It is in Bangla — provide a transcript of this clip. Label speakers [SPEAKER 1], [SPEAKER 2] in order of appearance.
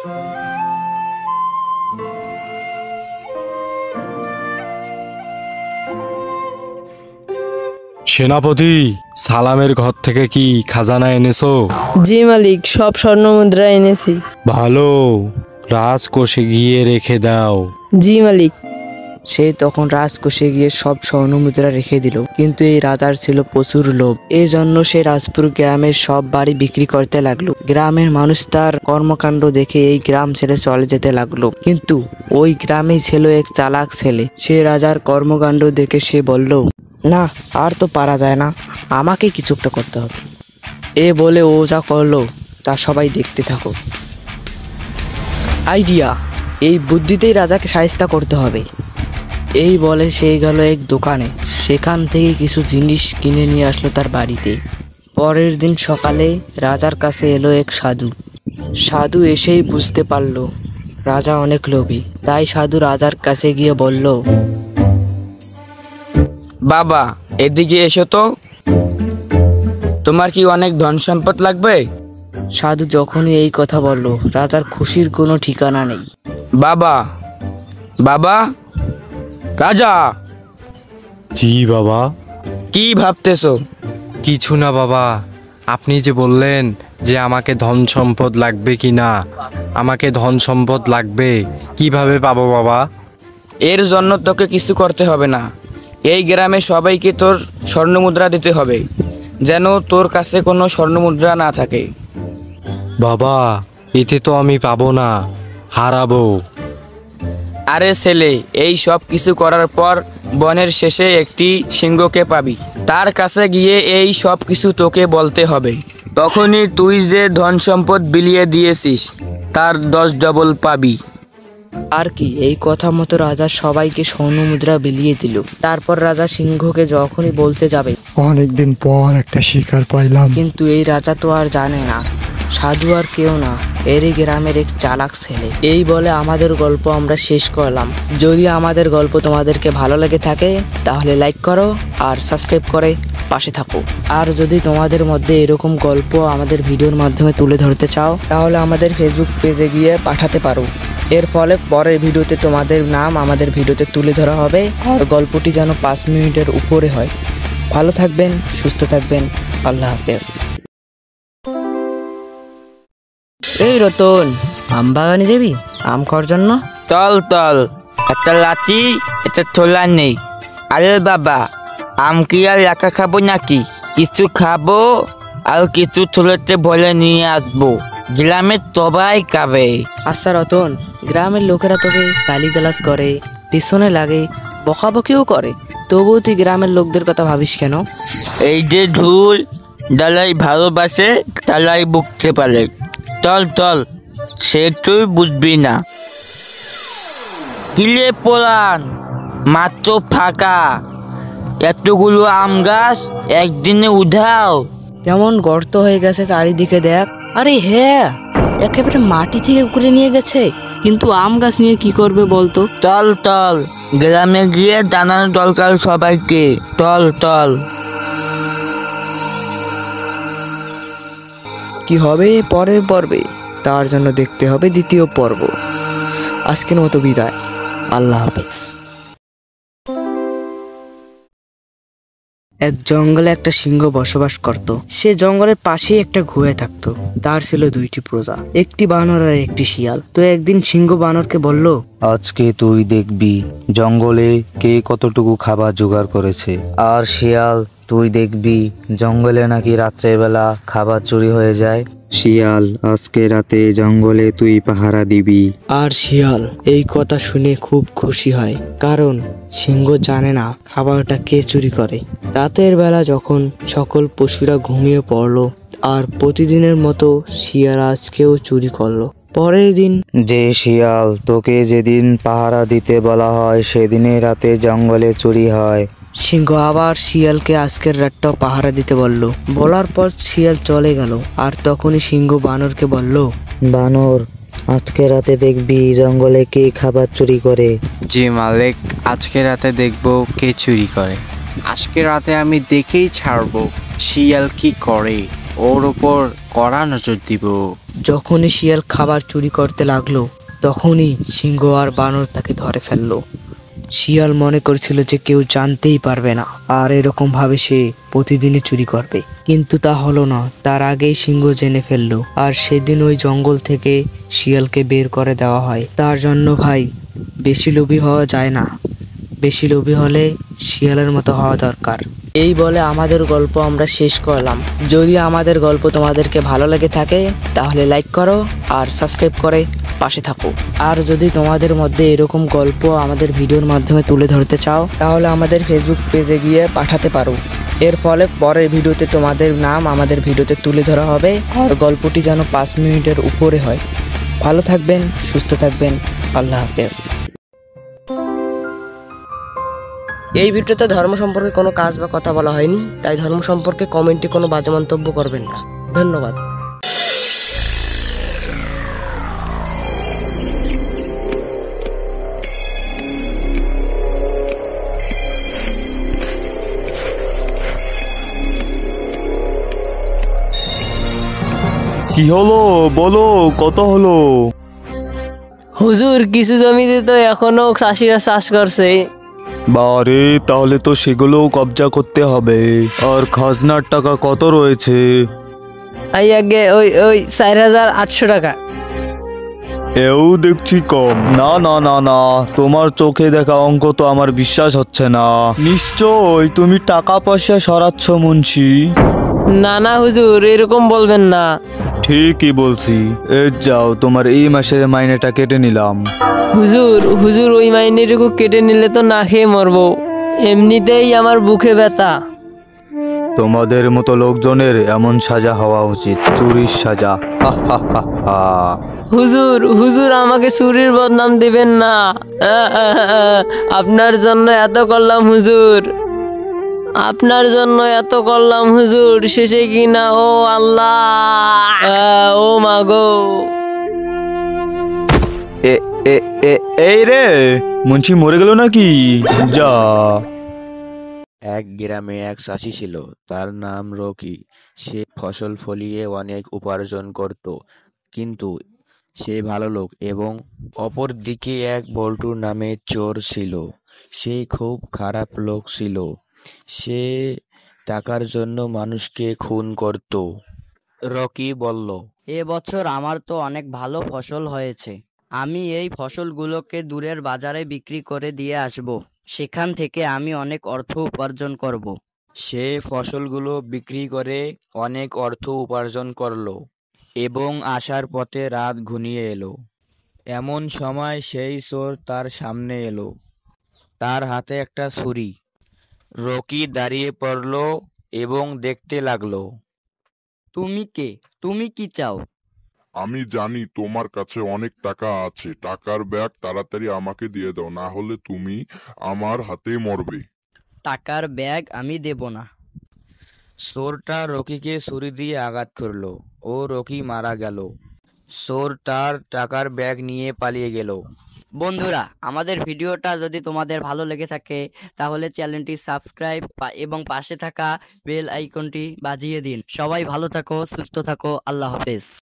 [SPEAKER 1] সেনাপতি, সালামের ঘর থেকে কি খাজানা এনেছো?
[SPEAKER 2] জি মালিক, সব স্বর্ণ মুদ্রা এনেছি।
[SPEAKER 1] ভালো, রাজকোষে গিয়ে রেখে দাও।
[SPEAKER 2] জি মালিক।
[SPEAKER 3] সে তখন রাজকোষে গিয়ে সব স্বর্ণমুদ্রা রেখে দিল। কিন্তু এই রাজার ছিল প্রচুর লোভ। এই জন্য সে রাজপুর গ্রামের সব বাড়ি বিক্রি করতে লাগলো। গ্রামের মানুষ তার কর্মকাণ্ড দেখে এই গ্রাম ছেড়ে চলে যেতে লাগলো। কিন্তু ওই গ্রামেই ছিল এক চালাক ছেলে। সে রাজার কর্মকাণ্ড দেখে সে বলল, না আর তো পারা যায় না, আমাকে কিছু একটা করতে হবে। এ বলে ও যা করলো তা সবাই দেখতে থাকো। আইডিয়া, এই বুদ্ধিতেই রাজাকে শায়েস্তা করতে হবে। এই বলে সে গেল এক দোকানে, সেখান থেকে কিছু জিনিস কিনে নিয়ে আসলো তার বাড়িতে। পরের দিন সকালে রাজার কাছে এলো এক সাধু। সাধু এসেই বুঝতে পারলো রাজা অনেক লোভী। তাই সাধু রাজার কাছে গিয়ে বলল,
[SPEAKER 4] বাবা এদিকে এসো তো, তোমার কি অনেক ধন সম্পদ লাগবে?
[SPEAKER 3] সাধু যখনই এই কথা বলল, রাজার খুশির কোনো ঠিকানা নেই।
[SPEAKER 4] বাবা, বাবা, রাজা।
[SPEAKER 1] জি বাবা।
[SPEAKER 4] কি ভাবতেছো?
[SPEAKER 1] কিছু না বাবা, আপনি যে বললেন যে আমাকে ধন সম্পদ লাগবে কি না, আমাকে ধন সম্পদ লাগবে, কিভাবে পাবো বাবা?
[SPEAKER 4] এর জন্য তোকে কিছু করতে হবে না। এই গ্রামে সবাইকে তোর স্বর্ণমুদ্রা দিতে হবে, যেন তোর কাছে কোনো স্বর্ণমুদ্রা না থাকে।
[SPEAKER 1] বাবা, এতে তো আমি পাবো না, হারাবো।
[SPEAKER 4] আরে ছেলে, এই সব কিছু করার পর বনের শেষে একটি সিংহকে পাবি। তার কাছে গিয়ে এই সব কিছু তোকে বলতে হবে। তখনই তুই যে ধন সম্পদ বিলিয়ে দিয়েছিস তার 10 ডবল পাবি।
[SPEAKER 3] আর কি, এই কথা মতো রাজা সবাইকে স্বর্ণমুদ্রা বিলিয়ে দিল। তারপর রাজা সিংহকে যখনই বলতে যাবে,
[SPEAKER 5] অনেকদিন পর একটা শিকার পাইলাম।
[SPEAKER 3] কিন্তু এই রাজা তো আর জানে না সাধু আর কেউ না, এরই গ্রামের এক চালাক ছেলে। এই বলে আমাদের গল্প আমরা শেষ করলাম। যদি আমাদের গল্প তোমাদেরকে ভালো লেগে থাকে তাহলে লাইক করো আর সাবস্ক্রাইব করে পাশে থাকো। আর যদি তোমাদের মধ্যে এরকম গল্প আমাদের ভিডিওর মাধ্যমে তুলে ধরতে চাও তাহলে আমাদের ফেসবুক পেজে গিয়ে পাঠাতে পারো। এর ফলে পরের ভিডিওতে তোমাদের নাম আমাদের ভিডিওতে তুলে ধরা হবে। আর গল্পটি যেন 5 মিনিটের উপরে হয়। ভালো থাকবেন, সুস্থ থাকবেন, আল্লাহ হাফেজ। এই রতন, আম বাগানে যাবি আম খাওয়ার জন্য?
[SPEAKER 4] তল তল, একটা লাঠি একটা ছোলা নেই। আরে বাবা, আম কি আর একা খাবো নাকি? কিছু খাবো আর কিছু ছোলাতে বলে নিয়ে আসবো, গ্রামের সবাই খাবে।
[SPEAKER 3] আচ্ছা রতন, গ্রামের লোকেরা তোকে গালিগালাজ করে, পিছনে লাগে, বকাবকিও করে, তবুও তুই গ্রামের লোকদের কথা ভাবিস কেন?
[SPEAKER 4] এই যে ধুল, ডালাই ভালোবাসে তালাই বুকতে পারে। চল চল, সে তুই বুঝবি না। কিলে পোলান, মাত্র ফাঁকা, এতগুলো আম গাছ একদিনে উধাও।
[SPEAKER 3] কেমন গর্ত হয়ে গেছে চারিদিকে দেখ। আরে হ্যাঁ, একেবারে মাটি থেকে করে নিয়ে গেছে। কিন্তু আম গাছ নিয়ে কি করবে বলতো?
[SPEAKER 4] চল চল, গ্রামে গিয়ে জানানো দরকার সবাইকে। চল চল।
[SPEAKER 3] কি হবে পরের পর্বে, তার জন্য দেখতে হবে দ্বিতীয় পর্ব। আজকের মতো বিদায়, আল্লাহ হাফেজ। এক জঙ্গলে একটা সিংহ বসবাস করত। সে জঙ্গলের পাশেই একটা গুহায় থাকতো। তার ছিল 2টি প্রজা, একটি বানর আর একটি শিয়াল। তো একদিন সিংহ বানরকে বলল,
[SPEAKER 6] আজকে তুই দেখবি জঙ্গলে কে কতটুকু খাবার জোগাড় করেছে। আর শিয়াল, তুই দেখবি জঙ্গলে নাকি রাত্রেবেলা খাবার চুরি হয়ে যায়। শিয়াল, আজকে রাতে জঙ্গলে তুই পাহারা দিবি।
[SPEAKER 3] আর শিয়াল এই কথা শুনে খুব খুশি হয়, কারণ সিংহ জানে না খাবারটা কে চুরি করে। রাতের বেলা যখন সকল পশুরা ঘুমিয়ে পড়লো আর প্রতিদিনের মতো শিয়াল আজকেও চুরি করলো। পরের দিন,
[SPEAKER 6] যে শিয়াল, তোকে যেদিন পাহারা দিতে বলা হয় সেদিনই রাতে জঙ্গলে চুরি হয়।
[SPEAKER 3] সিংহ আবার শিয়ালকে আজকের রাতটাও পাহারা দিতে বলল। বলার পর শিয়াল চলে গেল। আর তখনই সিংহ বানরকে বলল,
[SPEAKER 6] বানর, আজকে রাতে দেখবি জঙ্গলে কে খাবার চুরি করে।
[SPEAKER 7] জি মালিক, আজকে রাতে দেখবো কে চুরি করে। আজকে রাতে আমি দেখেই ছাড়বো শিয়াল কি করে। ওর ওপর কড়া নজর দিব।
[SPEAKER 3] যখনই শিয়াল খাবার চুরি করতে লাগলো তখনই সিংহ আর বানর তাকে ধরে ফেললো। শিয়াল মনে করছিল যে কেউ জানতেই পারবে না, আর এরকম ভাবে সে প্রতিদিনই চুরি করবে, কিন্তু তা হলো না। তার আগেই সিংহ জেনে ফেললো, আর সেদিন ওই জঙ্গল থেকে শিয়ালকে বের করে দেওয়া হয়। তার জন্য ভাই, বেশি লোভী হওয়া যায় না, বেশি লোভী হলে শিয়ালের মতো হওয়া দরকার। এই বলে আমাদের গল্প আমরা শেষ করলাম। যদি আমাদের গল্প তোমাদেরকে ভালো লেগে থাকে তাহলে লাইক করো আর সাবস্ক্রাইব করে পাশে থাকো। আর যদি তোমাদের মধ্যে এরকম গল্প আমাদের ভিডিওর মাধ্যমে তুলে ধরতে চাও তাহলে আমাদের ফেসবুক পেজে গিয়ে পাঠাতে পারো। এর ফলে পরের ভিডিওতে তোমাদের নাম আমাদের ভিডিওতে তুলে ধরা হবে, আর গল্পটি যেন 5 মিনিটের উপরে হয়। ভালো থাকবেন, সুস্থ থাকবেন, আল্লাহ হাফেজ। এই ভিডিওতে ধর্ম সম্পর্কে কোনো কাজ বা কথা বলা হয়নি, তাই ধর্ম সম্পর্কে কমেন্টে কোনো বাজে মন্তব্য করবেন না। ধন্যবাদ।
[SPEAKER 6] কি হলো বলো, কত হলো?
[SPEAKER 2] হুজুর, কিছু জমিতে তো এখনো চাষিরা চাষ করছে।
[SPEAKER 6] বারে, তাহলে তো সেগুলোও কবজা করতে হবে। আর খাজনার টাকা কত রয়েছে?
[SPEAKER 2] এই আগে ওই 4,800 টাকা।
[SPEAKER 6] এও দেখছি কম। না না না না, তোমার চোখে দেখা অঙ্ক তো আমার বিশ্বাস হচ্ছে না। নিশ্চয় তুমি টাকা পয়সা সরাচ্ছ মুন্সি।
[SPEAKER 2] না না হুজুর, এরকম বলবেন না।
[SPEAKER 6] ঠিকই বলছি। যাও, তোমার এই মাসের মাইনেটা কেটে নিলাম।
[SPEAKER 2] হুজুর ওই মাইনেটুকু কেটে নিলে তো না খেয়ে মরবো, এমনিতেই আমার বুকে ব্যথা।
[SPEAKER 6] তোমাদের মতো লোকজনের এমন সাজা হওয়া উচিত, চুরির সাজা। হা হা হা হা।
[SPEAKER 2] হুজুর আমাকে চুরির বদনাম দিবেন না। আপনার জন্য এত করলাম হুজুর, আপনার জন্য এত করলাম হুজুর, শেষে কিনা ও আল্লাহ, ও মাগো।
[SPEAKER 6] এ এ এ এই রে, মুন্সি মরে গেল নাকি? যা।
[SPEAKER 8] এক গ্রামে এক চাষি ছিল, তার নাম রকি। সে ফসল ফলিয়ে অনেক উপার্জন করত, কিন্তু সে ভালো লোক। এবং অপর দিকে এক বল্টু নামে চোর ছিল। সে খুব খারাপ লোক ছিল। সে টাকার জন্য মানুষকে খুন করত। রকি বলল,
[SPEAKER 9] এবছর আমার তো অনেক ভালো ফসল হয়েছে। আমি এই ফসলগুলোকে দূরের বাজারে বিক্রি করে দিয়ে আসব। সেখান থেকে আমি অনেক অর্থ উপার্জন করব।
[SPEAKER 8] সে ফসলগুলো বিক্রি করে অনেক অর্থ উপার্জন করলো এবং আসার পথে রাত ঘনিয়ে এলো। এমন সময় সেই চোর তার সামনে এলো, তার হাতে একটা ছুরি। রকি দাঁড়িয়ে পড়ল এবং দেখতে লাগলো।
[SPEAKER 9] তুমি কে? তুমি কি চাও?
[SPEAKER 10] আমি জানি তোমার কাছে অনেক টাকা আছে। টাকার ব্যাগ তাড়াতাড়ি আমাকে দিয়ে দাও, না হলে তুমি আমার হাতে মরবে।
[SPEAKER 9] টাকার ব্যাগ আমি দেব না।
[SPEAKER 8] চোরটা রকিকে ছুরি দিয়ে আঘাত করলো ও রকি মারা গেল। চোর তার টাকার ব্যাগ নিয়ে পালিয়ে গেল।
[SPEAKER 9] বন্ধুরা, আমাদের ভিডিওটা যদি তোমাদের ভালো লেগে থাকে তাহলে চ্যানেলটি সাবস্ক্রাইব এবং পাশে থাকা বেল আইকনটি বাজিয়ে দিন। সবাই ভালো থাকো, সুস্থ থাকো, আল্লাহ হাফেজ।